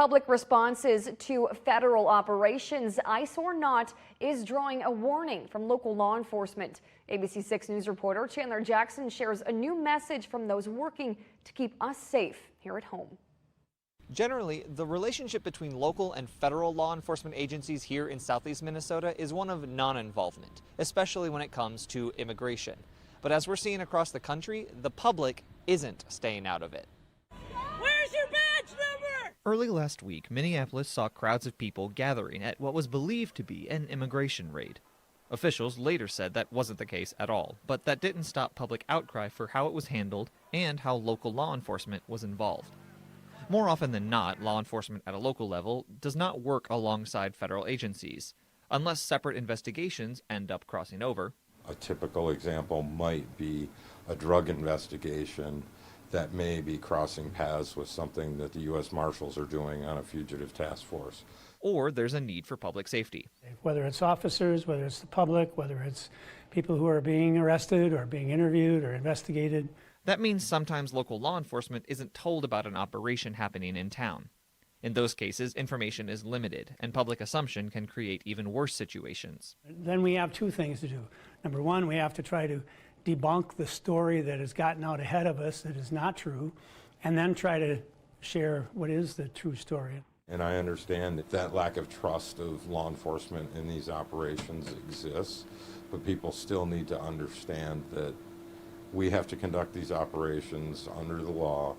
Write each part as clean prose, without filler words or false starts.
Public responses to federal operations, ICE or not, is drawing a warning from local law enforcement. ABC 6 News reporter Chandler Jackson shares a new message from those working to keep us safe here at home. Generally, the relationship between local and federal law enforcement agencies here in southeast Minnesota is one of non-involvement, especially when it comes to immigration. But as we're seeing across the country, the public isn't staying out of it. Where's your badge number? Early last week, Minneapolis saw crowds of people gathering at what was believed to be an immigration raid. Officials later said that wasn't the case at all, but that didn't stop public outcry for how it was handled and how local law enforcement was involved. More often than not, law enforcement at a local level does not work alongside federal agencies, unless separate investigations end up crossing over. A typical example might be a drug investigation that may be crossing paths with something that the U.S. Marshals are doing on a fugitive task force. Or there's a need for public safety. Whether it's officers, whether it's the public, whether it's people who are being arrested or being interviewed or investigated. That means sometimes local law enforcement isn't told about an operation happening in town. In those cases, information is limited, and public assumption can create even worse situations. Then we have two things to do. Number one, we have to try to debunk the story that has gotten out ahead of us that is not true, and then try to share what is the true story. And I understand that that lack of trust of law enforcement in these operations exists, but people still need to understand that we have to conduct these operations under the law,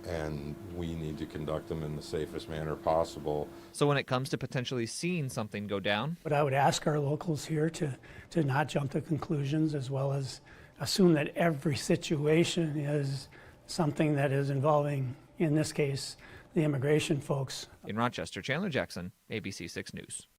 and we need to conduct them in the safest manner possible. So when it comes to potentially seeing something go down, But I would ask our locals here to not jump to conclusions, as well as assume that every situation is something that is involving, in this case, the immigration folks. in Rochester, Chandler Jackson, ABC 6 News.